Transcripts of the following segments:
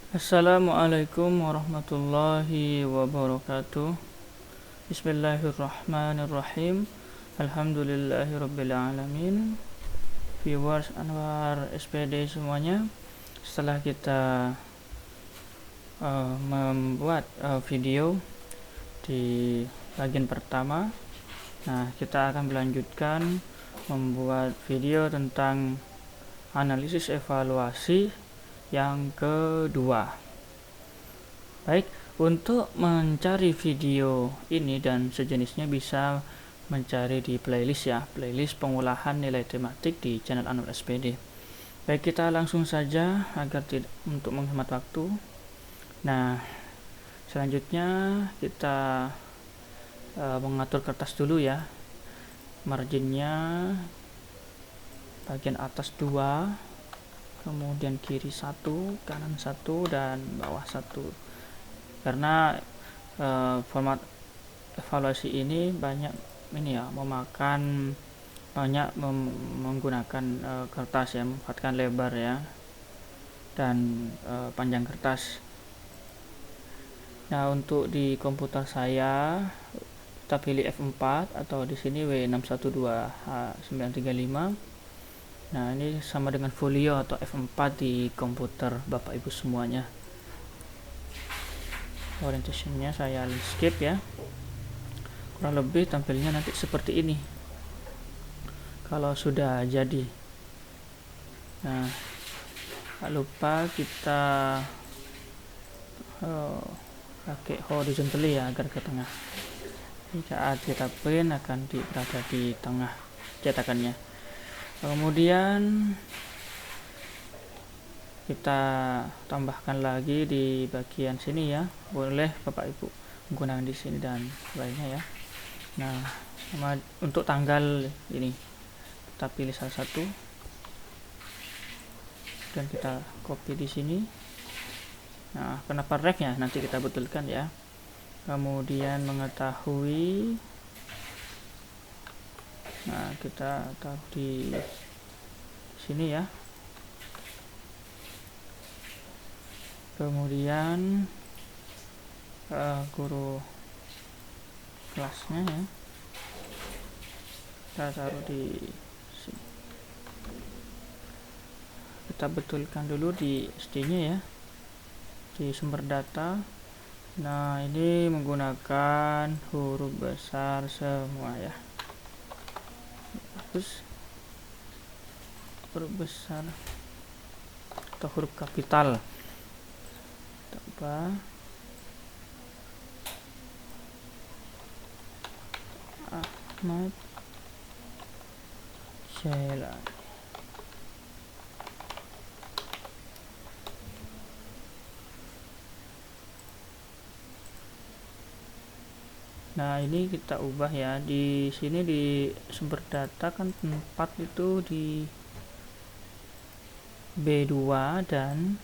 Assalamualaikum warahmatullahi wabarakatuh. Bismillahirrahmanirrahim. Alhamdulillahirabbil alamin. Viewers Anwar SPD semuanya, setelah kita membuat video di bagian pertama, nah kita akan melanjutkan membuat video tentang analisis evaluasi yang kedua. Baik, untuk mencari video ini dan sejenisnya bisa mencari di playlist ya, playlist pengolahan nilai tematik di channel Anwar SPD. Baik, kita langsung saja agar tidak untuk menghemat waktu. Nah, selanjutnya kita mengatur kertas dulu ya. Marginnya bagian atas 2, kemudian kiri 1, kanan 1, dan bawah 1. Karena format evaluasi ini banyak memakan banyak menggunakan kertas ya, memanfaatkan lebar ya, dan panjang kertas. Nah, untuk di komputer saya kita pilih F4 atau di sini W612H935. Nah, ini sama dengan folio atau F4 di komputer Bapak Ibu semuanya. Orientationnya saya skip ya. Kurang lebih tampilnya nanti seperti ini kalau sudah jadi. Nah, tak lupa kita pakai horizontally ya agar ke tengah. Saat kita print akan berada di tengah cetakannya. Kemudian kita tambahkan lagi di bagian sini ya, boleh Bapak Ibu menggunakan di sini dan lainnya ya. Nah, untuk tanggal ini kita pilih salah satu dan kita copy di sini. Nah, kenapa ref ya, nanti kita betulkan ya. Kemudian mengetahui, nah kita taruh di sini ya. Kemudian guru kelasnya ya, kita taruh di sini. Kita betulkan dulu di SD-nya ya, di sumber data. Nah, ini menggunakan huruf besar semua ya. Terus huruf besar atau huruf kapital. Tambah Ahmad Jailani. Nah, ini kita ubah ya. Di sini di sumber data kan tempat itu di B2 dan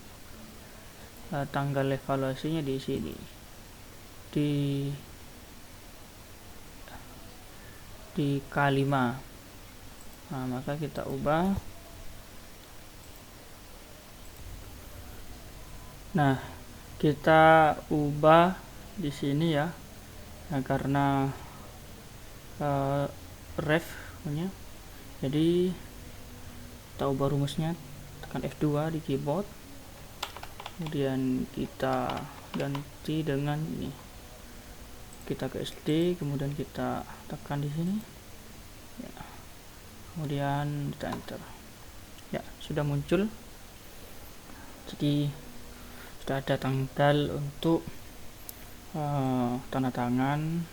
tanggal evaluasinya di sini di K5. Nah, maka kita ubah. Nah, kita ubah di sini ya. Nah, karena ref punya, jadi kita ubah rumusnya, tekan F2 di keyboard, kemudian kita ganti dengan ini, kita ke SD, kemudian kita tekan di sini ya. Kemudian kita enter ya, sudah muncul. Jadi sudah ada tanggal untuk tanda tangan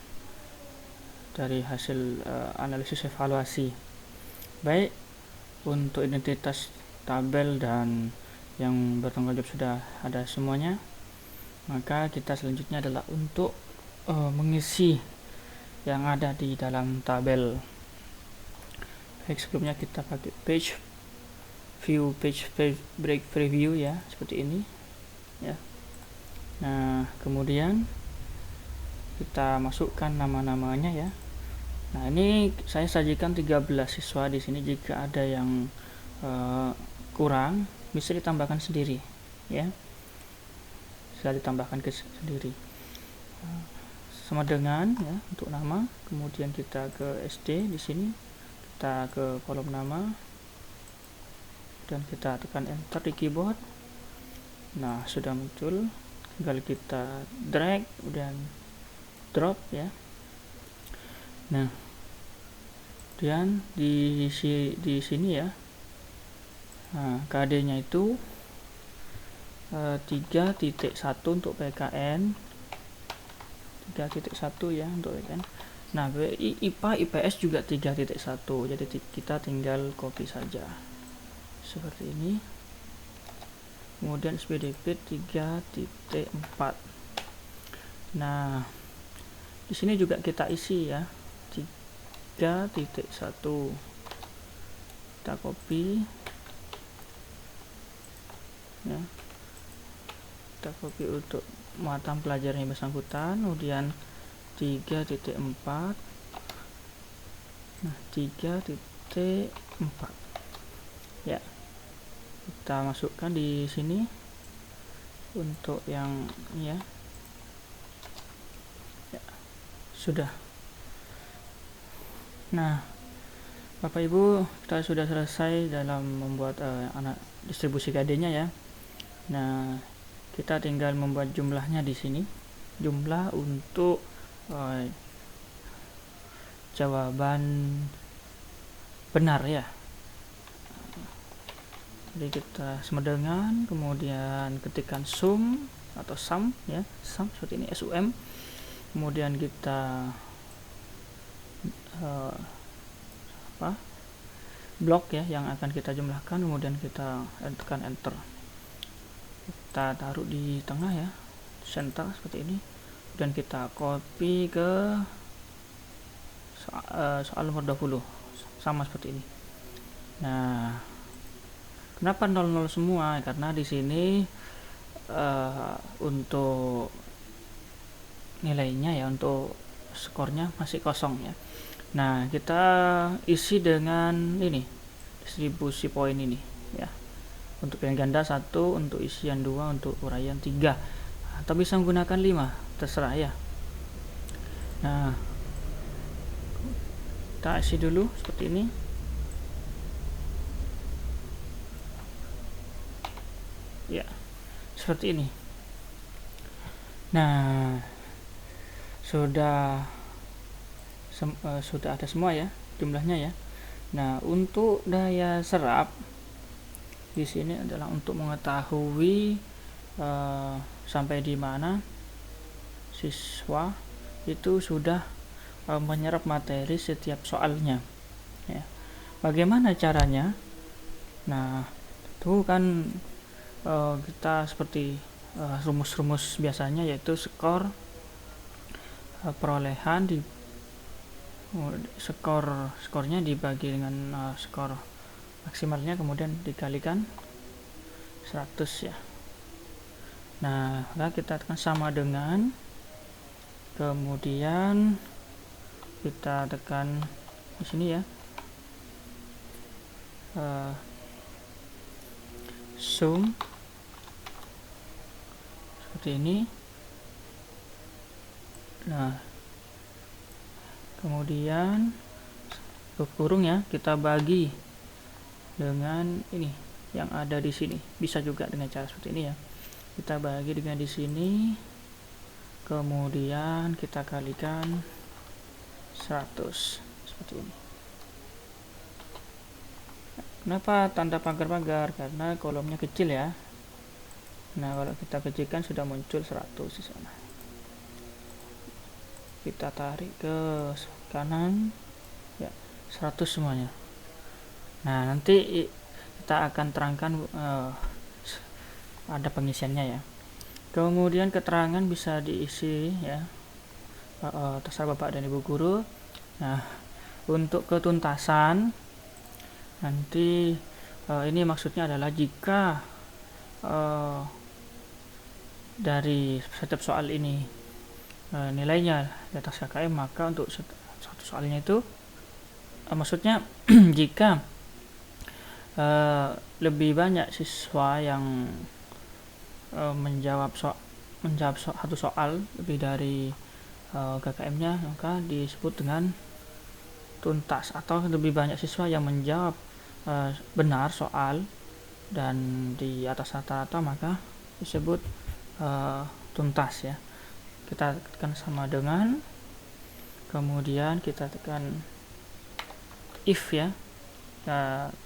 dari hasil analisis evaluasi. Baik, untuk identitas tabel dan yang bertanggung jawab sudah ada semuanya. Maka kita selanjutnya adalah untuk mengisi yang ada di dalam tabel. Baik, sebelumnya kita pakai page break preview ya, seperti ini ya. Nah, kemudian kita masukkan nama-namanya ya. Nah, ini saya sajikan 13 siswa di sini. Jika ada yang kurang bisa ditambahkan sendiri ya. bisa ditambahkan ke sendiri. Sama dengan ya untuk nama, kemudian kita ke SD di sini, kita ke kolom nama dan kita tekan enter di keyboard. Nah, sudah muncul, tinggal kita drag dan drop ya. Nah, kemudian di sini ya, nah, KD-nya itu 3.1 untuk PKN, 3.1 ya untuk PKN. Nah, IPA IPS juga 3.1, jadi kita tinggal copy saja seperti ini. Kemudian SPDP 3.4. Nah, di sini juga kita isi ya 3.1, kita copy ya, kita copy untuk mata pelajaran yang bersangkutan. Kemudian 3.4, nah 3.4 ya, kita masukkan di sini untuk yang ya, sudah. Nah, Bapak Ibu, kita sudah selesai dalam membuat distribusi KD-nya ya. Nah, kita tinggal membuat jumlahnya di sini, jumlah untuk jawaban benar ya. Jadi kita sama dengan, kemudian ketikkan sum atau sum ya, sum seperti ini, SUM. Kemudian kita blok ya yang akan kita jumlahkan, kemudian kita tekan enter. Kita taruh di tengah ya, center seperti ini, dan kita copy ke soal nomor 20 sama seperti ini. Nah, kenapa 00 semua? Karena di sini untuk nilainya ya, untuk skornya masih kosong ya. Nah, kita isi dengan ini, distribusi poin ini ya. Untuk pilihan ganda 1, untuk isian 2, untuk uraian 3. Atau bisa menggunakan 5, terserah ya. Nah, kita isi dulu seperti ini. Ya, seperti ini. Nah, sudah ada semua ya jumlahnya ya. Nah, untuk daya serap di sini adalah untuk mengetahui sampai di mana siswa itu sudah menyerap materi setiap soalnya ya. Bagaimana caranya? Nah, itu kan kita seperti rumus-rumus biasanya, yaitu perolehan di skornya dibagi dengan skor maksimalnya, kemudian dikalikan 100 ya. Nah, maka kita tekan sama dengan, kemudian kita tekan di sini ya, sum seperti ini. Nah, kemudian kurung ya, kita bagi dengan ini yang ada di sini. Bisa juga dengan cara seperti ini ya. Kita bagi dengan di sini, kemudian kita kalikan 100 seperti ini. Kenapa tanda pagar-pagar? Karena kolomnya kecil ya. Nah, kalau kita kecilkan sudah muncul 100 di sana. Kita tarik ke kanan ya, 100 semuanya. Nah, nanti kita akan terangkan ada pengisiannya ya. Kemudian keterangan bisa diisi ya, terserah Bapak dan Ibu guru. Nah, untuk ketuntasan nanti ini maksudnya adalah jika dari setiap soal ini nilainya di atas KKM, maka untuk satu soalnya itu maksudnya jika lebih banyak siswa yang menjawab menjawab satu soal lebih dari KKM-nya, maka disebut dengan tuntas. Atau lebih banyak siswa yang menjawab benar soal dan di atas rata-rata, maka disebut tuntas ya. Kita tekan sama dengan, kemudian kita tekan if ya.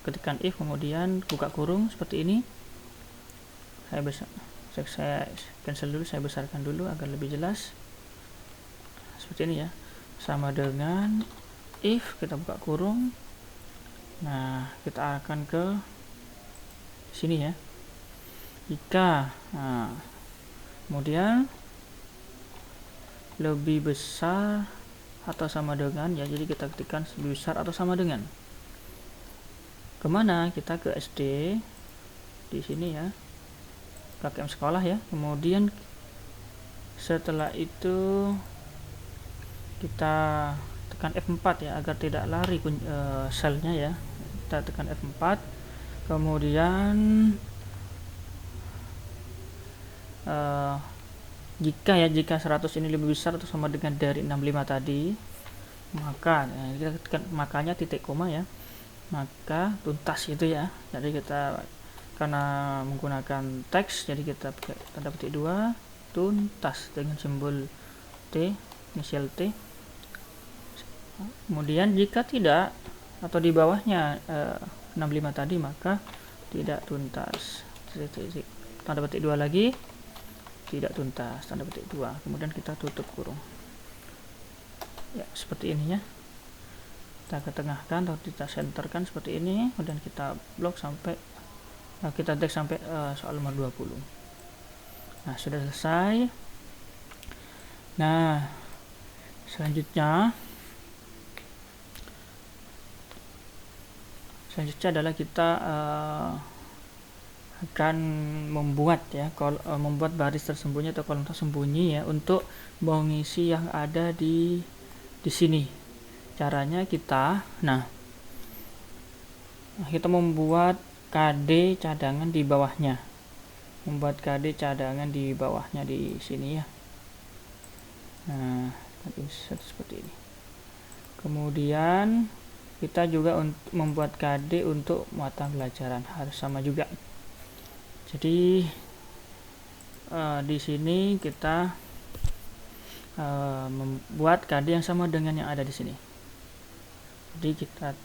Ketikkan if, kemudian buka kurung seperti ini. Saya cancel dulu, saya besarkan dulu agar lebih jelas. Seperti ini ya, sama dengan if, kita buka kurung. Nah, kita akan ke sini ya, jika kemudian lebih besar atau sama dengan ya, jadi kita ketikkan lebih besar atau sama dengan. Kemana? Kita ke SD di sini ya, KKM sekolah ya. Kemudian setelah itu kita tekan F4 ya, agar tidak lari selnya ya. Kita tekan F4, kemudian jika 100 ini lebih besar atau sama dengan dari 65 tadi, maka kita tekan makanya titik koma ya, maka tuntas itu ya. Jadi kita karena menggunakan teks, jadi kita pakai tanda petik 2, tuntas dengan simbol T, inisial T. Kemudian jika tidak atau di bawahnya 65 tadi, maka tidak tuntas. Tanda petik 2 lagi, tidak tuntas, tanda petik 2. Kemudian kita tutup kurung ya, seperti ini ya. Kita ketengahkan atau kita senterkan seperti ini, kemudian kita blok sampai kita teks sampai soal nomor 20. Nah, sudah selesai. Nah, selanjutnya adalah kita akan membuat ya, membuat baris tersembunyi atau kolom tersembunyi ya, untuk mengisi yang ada di sini. Caranya kita membuat KD cadangan di bawahnya. Membuat KD cadangan di bawahnya di sini ya. Nah, insert seperti ini. Kemudian kita juga membuat KD untuk mata pelajaran, harus sama juga. Jadi di sini kita membuat KD yang sama dengan yang ada di sini. Jadi kita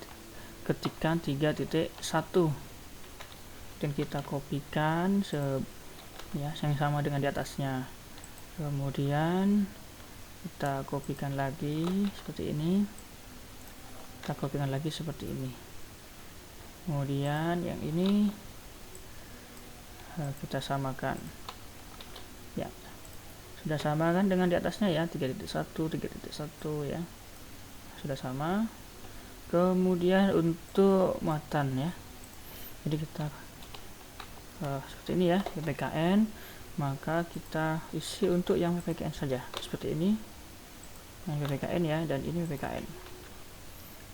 ketikkan 3.1 dan kita kopikan yang sama dengan di atasnya. Kemudian kita kopikan lagi seperti ini. Kita kopikan lagi seperti ini. Kemudian yang ini kita samakan. Ya. Sudah sama kan dengan di atasnya ya, 3.1, 3.1 ya. Sudah sama. Kemudian untuk muatan ya. Jadi kita seperti ini ya, PPKN, maka kita isi untuk yang PPKN saja seperti ini. Yang PPKN ya, dan ini PPKN.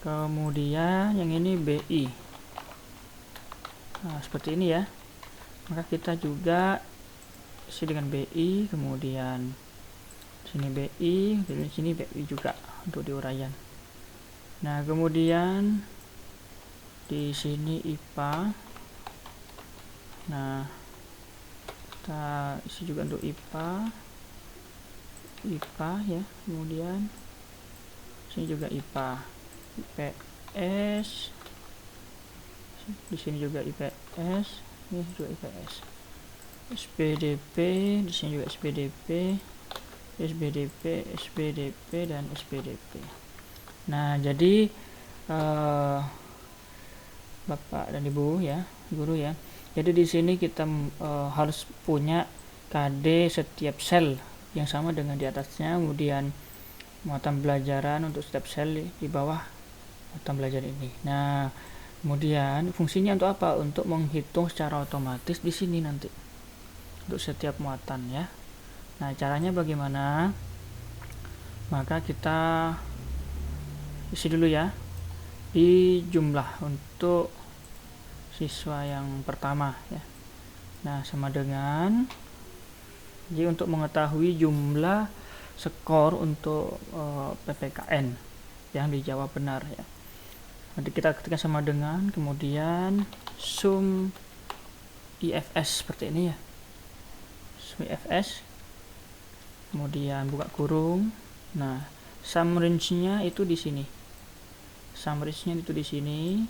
Kemudian yang ini BI. Nah, seperti ini ya. Maka kita juga isi dengan BI, kemudian sini BI, dan sini BI juga untuk diuraian. Nah, kemudian di sini IPA. Nah, kita isi juga untuk IPA ya. Kemudian sini juga IPA, IPS. Di sini juga IPS, ini juga IPS. SPDP, di sini juga SPDP, SPDP dan SPDP. Nah, jadi Bapak dan Ibu ya, guru ya. Jadi di sini kita harus punya KD setiap sel yang sama dengan di atasnya, kemudian muatan pelajaran untuk setiap sel di bawah muatan pelajaran ini. Nah, kemudian fungsinya untuk apa? Untuk menghitung secara otomatis di sini nanti untuk setiap muatan ya. Nah, caranya bagaimana? Maka kita isi dulu ya di jumlah untuk siswa yang pertama ya. Nah, sama dengan Jadi untuk mengetahui jumlah skor untuk PPKN yang dijawab benar ya. Nanti kita ketikkan sama dengan, kemudian sum IFS seperti ini ya. Sum IFS, kemudian buka kurung. Nah, sum range-nya itu di sini. Sum range-nya itu di sini.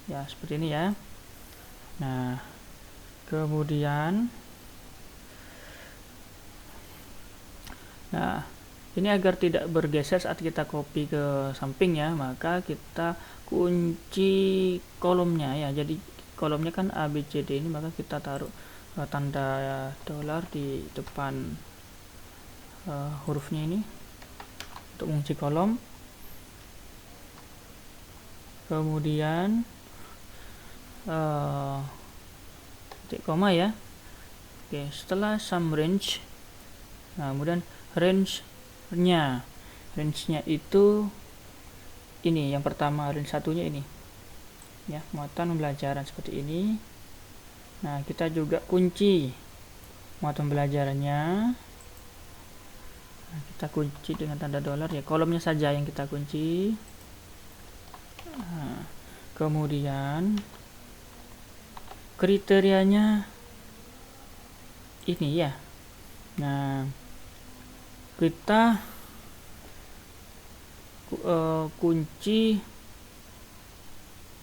Ya, seperti ini ya. Nah, kemudian ini agar tidak bergeser saat kita copy ke samping ya, maka kita kunci kolomnya ya. Jadi kolomnya kan ABCD ini, maka kita taruh tanda dolar di depan hurufnya ini untuk mengunci kolom. Kemudian titik koma ya. Oke, setelah sum range, nah kemudian range-nya itu ini, yang pertama range satunya ini ya, muatan pembelajaran seperti ini. Nah, kita juga kunci muatan pembelajarannya. Nah, kita kunci dengan tanda dolar ya, kolomnya saja yang kita kunci. Nah, kemudian kriterianya ini ya. Nah, kita kunci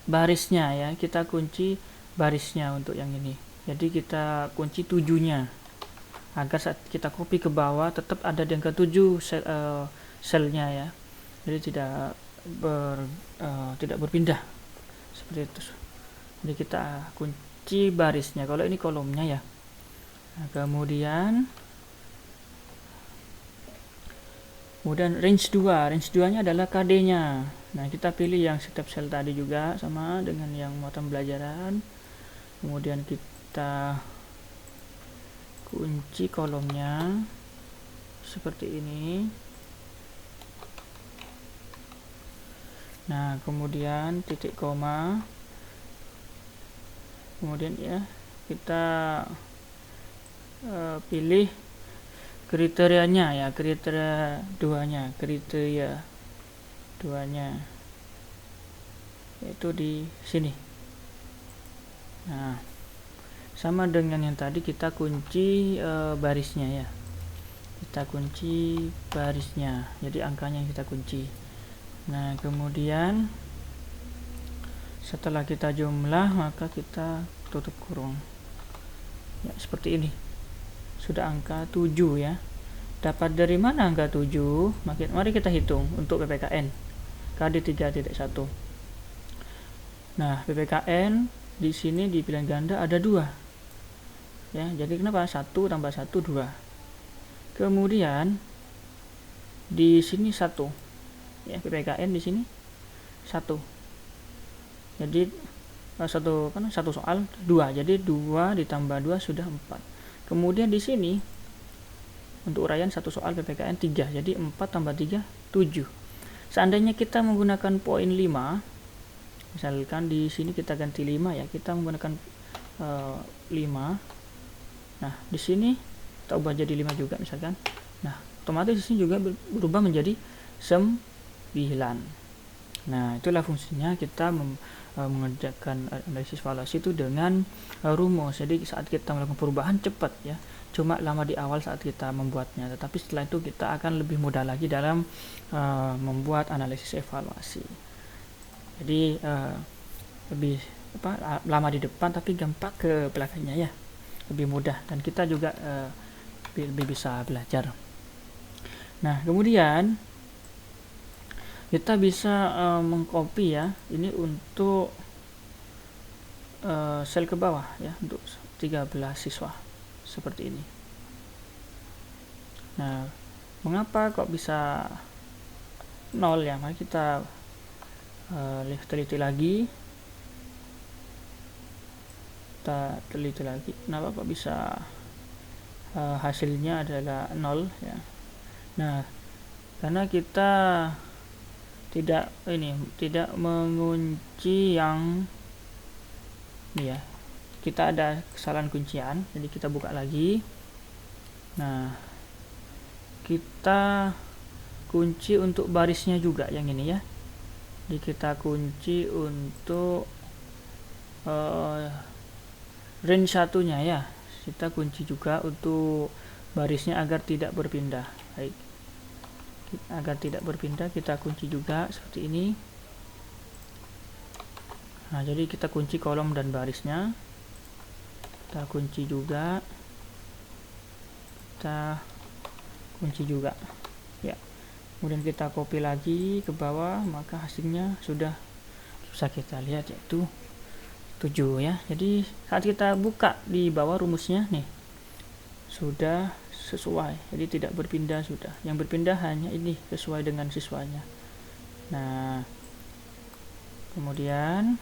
barisnya ya, kita kunci barisnya untuk yang ini. Jadi kita kunci 7-nya agar saat kita copy ke bawah tetap ada di angka 7 selnya ya. Jadi tidak berpindah seperti itu. Jadi kita kunci barisnya. Kalau ini kolomnya ya. Nah, kemudian range 2 nya adalah KD-nya. Nah, kita pilih yang setiap sel tadi juga sama dengan yang muatan pembelajaran. Kemudian kita kunci kolomnya seperti ini. Nah, kemudian titik koma. Kemudian ya, kita pilih kriterianya ya, kriteria 2-nya itu di sini. Nah, sama dengan yang tadi, kita kunci barisnya ya, kita kunci barisnya, jadi angkanya yang kita kunci. Nah, kemudian setelah kita jumlah, maka kita tutup kurung ya, seperti ini. Sudah angka 7 ya. Dapat dari mana angka 7? Mari kita hitung untuk PPKN KD 3.1. Nah, PPKN di sini di pilihan ganda ada 2 ya. Jadi kenapa 1 tambah 1 2. Kemudian di sini 1 ya, PPKN di sini 1. Jadi satu soal 2. Jadi 2 ditambah 2 sudah 4. Kemudian di sini untuk uraian satu soal PPKN 3. Jadi 4 tambah 3 7. Seandainya kita menggunakan poin 5, misalkan di sini kita ganti 5 ya, kita menggunakan 5. Nah, di sini kita ubah jadi 5 juga misalkan. Nah, otomatis di sini juga berubah menjadi 9. Nah, itulah fungsinya kita mengerjakan analisis valuasi itu dengan rumus. Jadi saat kita melakukan perubahan cepat ya, cuma lama di awal saat kita membuatnya, tetapi setelah itu kita akan lebih mudah lagi dalam membuat analisis evaluasi. Jadi lebih lama di depan tapi gampang ke belakangnya ya, lebih mudah, dan kita juga lebih bisa belajar. Nah, kemudian kita bisa mengcopy ya, ini untuk sel ke bawah ya, untuk 13 siswa seperti ini. Nah, mengapa kok bisa 0 ya? Mari kita teliti lagi. Kita teliti lagi. Kenapa kok bisa hasilnya adalah 0 ya? Nah, karena kita tidak mengunci yang ini ya, kita ada kesalahan kuncian. Jadi kita buka lagi. Nah, kita kunci untuk barisnya juga yang ini ya. Jadi kita kunci untuk range satunya ya. Kita kunci juga untuk barisnya agar tidak berpindah. Baik. Agar tidak berpindah kita kunci juga seperti ini. Nah, jadi kita kunci kolom dan barisnya. Kita kunci juga. Kita kunci juga. Ya. Kemudian kita copy lagi ke bawah, maka hasilnya sudah bisa kita lihat yaitu 7 ya. Jadi saat kita buka di bawah rumusnya nih sudah sesuai, jadi tidak berpindah sudah. Yang berpindah hanya ini sesuai dengan siswanya. Nah, kemudian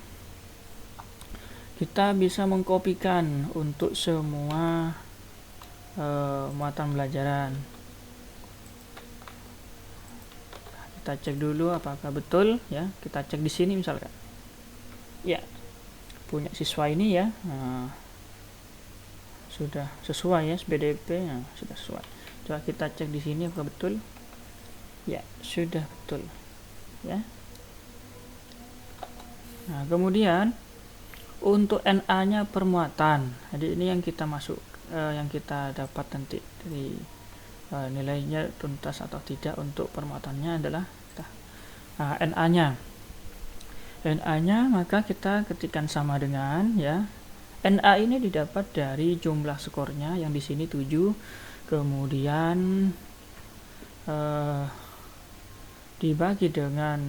kita bisa mengkopikan untuk semua muatan pelajaran. Kita cek dulu apakah betul ya. Kita cek di sini misalkan. Ya, punya siswa ini ya. Nah, sudah sesuai ya SPDP, nah, sudah sesuai. Coba kita cek di sini apakah betul. Ya, sudah betul. Ya. Nah, kemudian untuk NA-nya permuatan. Jadi ini yang kita masuk yang kita dapat nanti dari nilainya tuntas atau tidak untuk permuatannya adalah NA-nya. NA-nya maka kita ketikkan sama dengan ya. NA ini didapat dari jumlah skornya yang di sini 7, kemudian dibagi dengan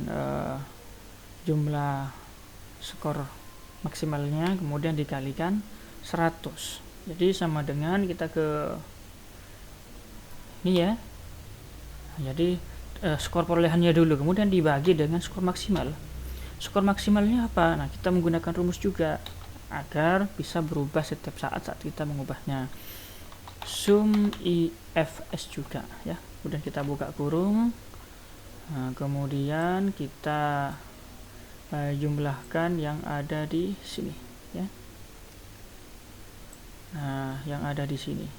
jumlah skor maksimalnya, kemudian dikalikan 100. Jadi sama dengan kita ke ini ya. Jadi skor perolehannya dulu, kemudian dibagi dengan skor maksimal. Skor maksimalnya apa? Nah, kita menggunakan rumus juga agar bisa berubah setiap saat kita mengubahnya. Sum IFS juga ya. Kemudian kita buka kurung. Nah, kemudian kita jumlahkan yang ada di sini ya. Nah, yang ada di sini.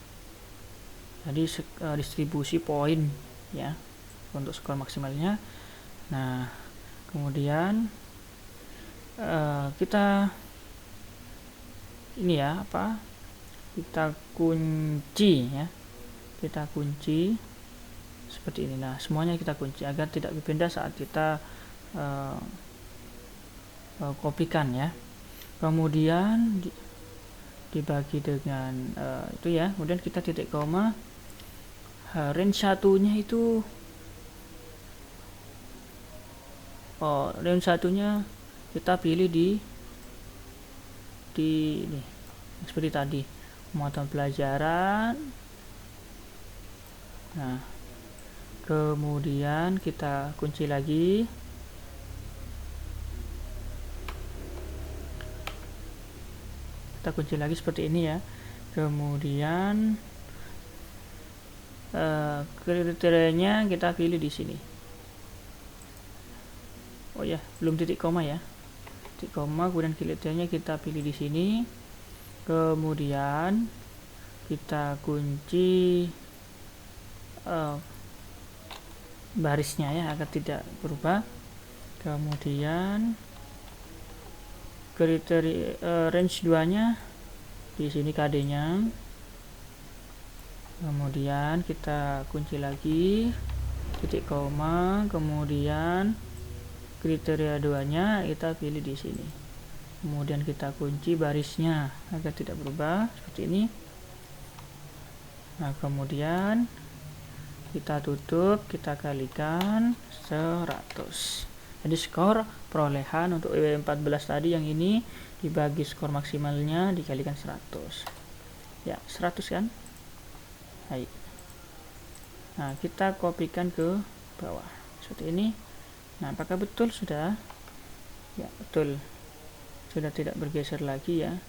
Jadi distribusi poin ya untuk skor maksimalnya. Nah, kemudian kita ini ya apa? Kita kunci ya. Kita kunci seperti ini. Nah, semuanya kita kunci agar tidak berpindah saat kita kopikan ya. Kemudian dibagi dengan itu ya. Kemudian kita titik koma. Range satunya itu range satunya kita pilih di ini seperti tadi, muatan pelajaran. Nah, kemudian kita kunci lagi. Kita kunci lagi seperti ini ya. Kemudian kriterianya kita pilih di sini. Oh ya, belum titik koma ya. Titik koma, kemudian kriterianya kita pilih di sini. Kemudian kita kunci barisnya ya agar tidak berubah. Kemudian kriteria range 2-nya di sini KD-nya. Kemudian kita kunci lagi titik koma, kemudian kriteria 2-nya kita pilih di sini. Kemudian kita kunci barisnya agar tidak berubah seperti ini. Nah, kemudian kita tutup, kita kalikan 100. Jadi skor perolehan untuk EW14 tadi yang ini dibagi skor maksimalnya dikalikan 100. Ya, 100 kan? Baik. Nah, kita kopikan ke bawah seperti ini. Nah, apakah betul sudah? Ya, betul. Sudah tidak bergeser lagi ya.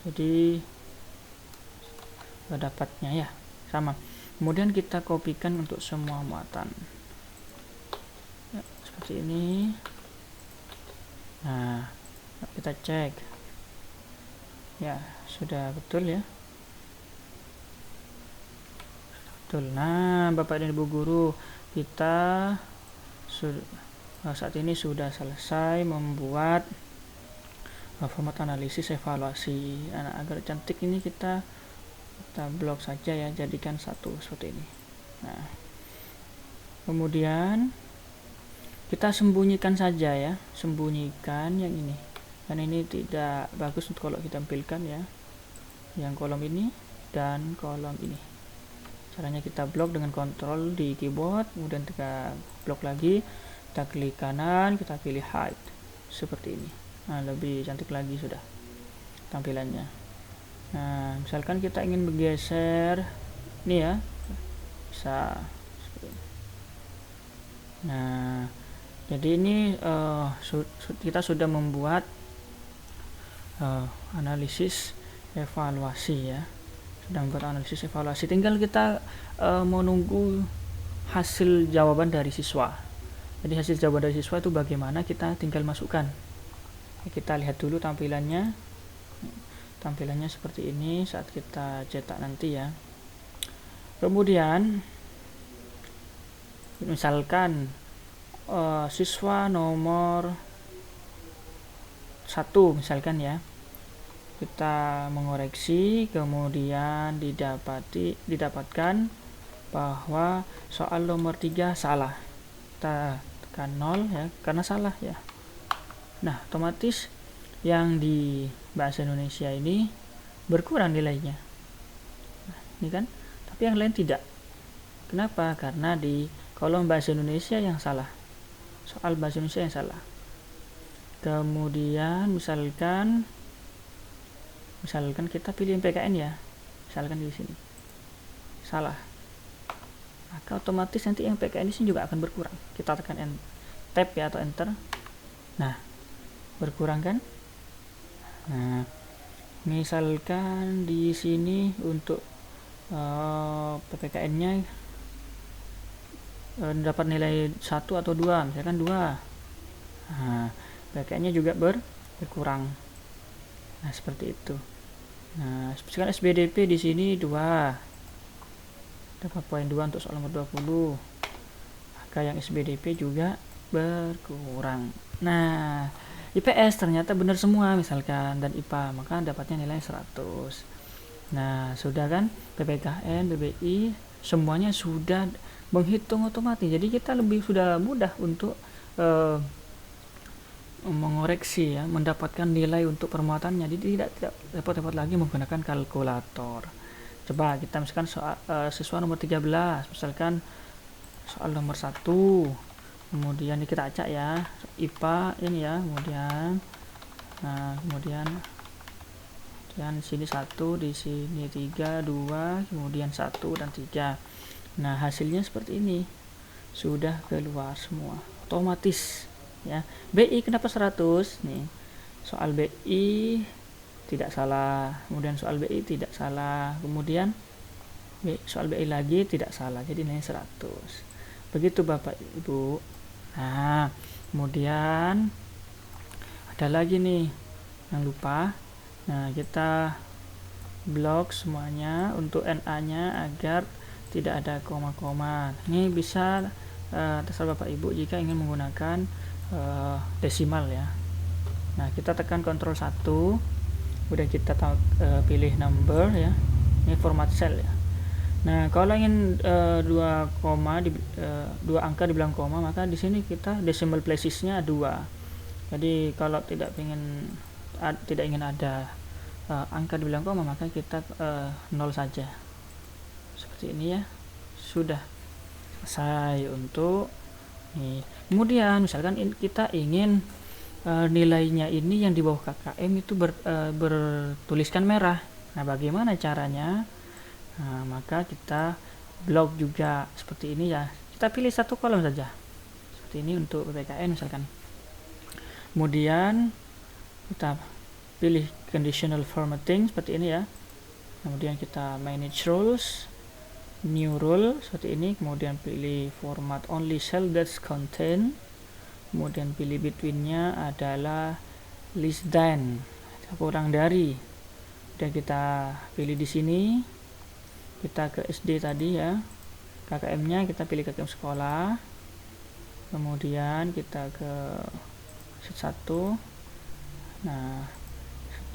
Jadi dapatnya ya sama. Kemudian kita kopikan untuk semua muatan. Ya, seperti ini. Nah, kita cek. Ya, sudah betul ya. Betul. Nah, Bapak dan Ibu guru, kita saat ini sudah selesai membuat format analisis evaluasi. Nah, agar cantik ini kita blok saja ya, jadikan satu seperti ini. Nah, kemudian kita sembunyikan saja ya, sembunyikan yang ini, karena ini tidak bagus untuk kalau kita tampilkan ya, yang kolom ini dan kolom ini. Caranya kita blok dengan kontrol di keyboard, kemudian kita blok lagi, kita klik kanan, kita pilih hide seperti ini. Nah, lebih cantik lagi sudah tampilannya. Nah, misalkan kita ingin bergeser ini ya, bisa seperti ini. Nah, jadi ini kita sudah membuat analisis evaluasi ya, sedang beranalisis evaluasi. Tinggal kita menunggu hasil jawaban dari siswa. Jadi hasil jawaban dari siswa itu bagaimana, kita tinggal masukkan. Kita lihat dulu tampilannya seperti ini saat kita cetak nanti ya. Kemudian misalkan siswa nomor 1 misalkan ya, kita mengoreksi, kemudian didapatkan bahwa soal nomor 3 salah. Kita tekan 0 ya, karena salah ya. Nah, otomatis yang di bahasa Indonesia ini berkurang nilainya. Nah, ini kan, tapi yang lain tidak. Kenapa? Karena di kolom bahasa Indonesia yang salah, soal bahasa Indonesia yang salah. Kemudian misalkan kita pilih PKN ya, misalkan di sini salah, maka otomatis nanti yang PKN di sini juga akan berkurang. Kita tekan tab ya atau enter. Nah, berkurang kan? Nah, misalkan di sini untuk PPKN-nya dapat nilai 1 atau 2, misalkan 2. Nah, PPKN-nya juga berkurang. Nah, seperti itu. Nah, misalkan SBDP di sini 2. Dapat poin 2 untuk soal nomor 20. Maka yang SBDP juga berkurang. Nah, IPS ternyata benar semua misalkan, dan IPA, maka dapatnya nilai 100. Nah, sudah kan, PPKN, BBI semuanya sudah menghitung otomatis. Jadi kita sudah mudah untuk mengoreksi ya, mendapatkan nilai untuk permuatannya. Jadi tidak repot-repot lagi menggunakan kalkulator. Coba kita misalkan soal siswa nomor 13, misalkan soal nomor 1, kemudian kita acak ya, IPA ini ya, kemudian di sini 1, di sini 3, 2, kemudian 1 dan 3. Nah, hasilnya seperti ini, sudah keluar semua otomatis ya. BI kenapa 100 nih, soal BI tidak salah, kemudian soal BI tidak salah, kemudian soal BI lagi tidak salah, jadi nilai 100. Begitu Bapak Ibu. Nah, kemudian ada lagi nih yang lupa. Nah, kita blok semuanya untuk NA-nya agar tidak ada koma-koma. Ini bisa terserah Bapak Ibu jika ingin menggunakan desimal ya. Nah, kita tekan Ctrl 1, udah kita pilih number ya. Ini format cell ya. Nah, kalau ingin 2 angka di belakang koma, maka di sini kita decimal places-nya 2. Jadi kalau tidak ingin ada angka di belakang koma, maka kita 0 saja. Seperti ini ya. Sudah selesai untuk nih. Kemudian misalkan kita ingin nilainya ini yang di bawah KKM itu bertuliskan merah. Nah, bagaimana caranya? Nah, maka kita blok juga seperti ini ya. Kita pilih satu kolom saja. Seperti ini untuk PPKN misalkan. Kemudian kita pilih conditional formatting seperti ini ya. Kemudian kita manage rules, new rule seperti ini. Kemudian pilih format only cell that's contain. Kemudian pilih between-nya adalah less than, kurang dari. Dan kita pilih di sini. Kita ke SD tadi ya, KKM-nya kita pilih KKM sekolah, kemudian kita ke sheet 1. Nah,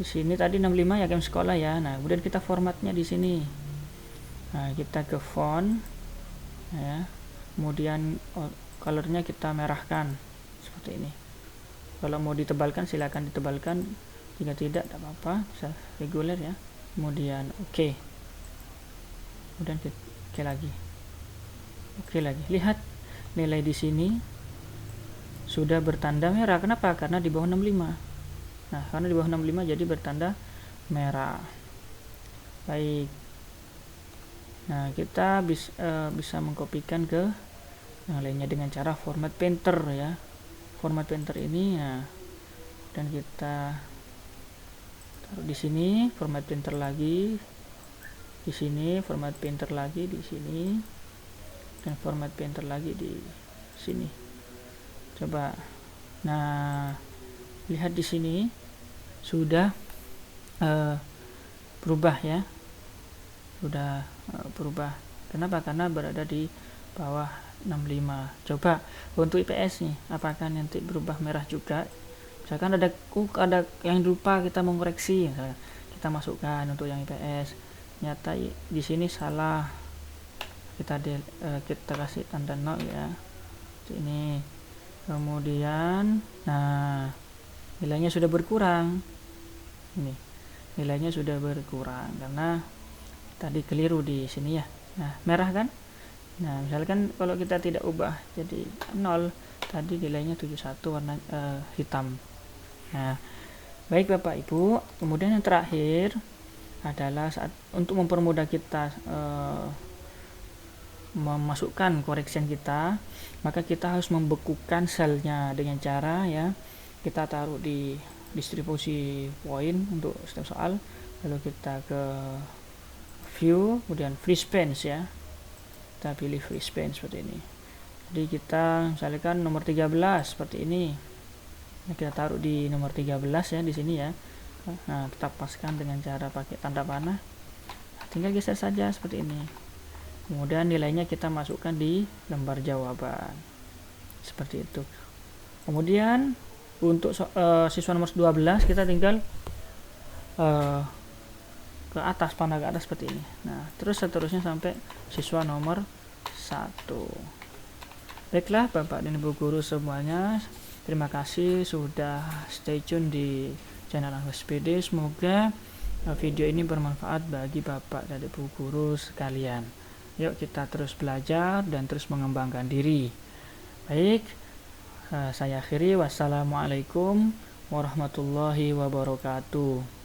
di sini tadi 65 ya KKM sekolah ya. Nah, kemudian kita formatnya di sini. Nah, kita ke font ya. Kemudian colornya kita merahkan seperti ini. Kalau mau ditebalkan silakan ditebalkan, jika tidak apa-apa, bisa reguler ya. Kemudian oke. Kemudian oke lagi. Oke lagi. Lihat nilai di sini sudah bertanda merah. Kenapa? Karena di bawah 65. Nah, karena di bawah 65 jadi bertanda merah. Baik. Nah, kita bisa mengkopikan ke yang lainnya dengan cara format painter ya. Format painter ini ya. Dan kita taruh di sini, format painter lagi. Di sini format painter lagi di sini. Dan format painter lagi di sini. Coba. Nah, lihat di sini sudah berubah ya. Sudah berubah. Kenapa? Karena berada di bawah 65. Coba untuk IPS nih, apakah nanti berubah merah juga? Misalkan ada yang lupa kita mengoreksi, kita masukkan untuk yang IPS. Nyata di sini salah. Kita kasih tanda 0 ya. Ini. Kemudian nah, nilainya sudah berkurang. Ini. Nilainya sudah berkurang karena tadi keliru di sini ya. Nah, merah kan? Nah, misalkan kalau kita tidak ubah jadi 0, tadi nilainya 71 warna hitam. Nah, baik Bapak Ibu, kemudian yang terakhir adalah untuk mempermudah kita memasukkan correction kita, maka kita harus membekukan selnya dengan cara ya, kita taruh di distribusi poin untuk setiap soal, lalu kita ke view, kemudian free space ya, kita pilih free space seperti ini. Jadi kita misalkan nomor 13 seperti ini, nah, kita taruh di nomor 13 ya di sini ya. Nah, kita paskan dengan cara pakai tanda panah, tinggal geser saja seperti ini. Kemudian nilainya kita masukkan di lembar jawaban seperti itu. Kemudian untuk siswa nomor 12 kita tinggal ke atas, panah ke atas seperti ini. Nah, terus seterusnya sampai siswa nomor 1. Baiklah Bapak dan Ibu guru semuanya, terima kasih sudah stay tune di channel Angus PD. Semoga video ini bermanfaat bagi Bapak dan Ibu guru sekalian. Yuk kita terus belajar dan terus mengembangkan diri. Baik, saya akhiri. Wassalamualaikum warahmatullahi wabarakatuh.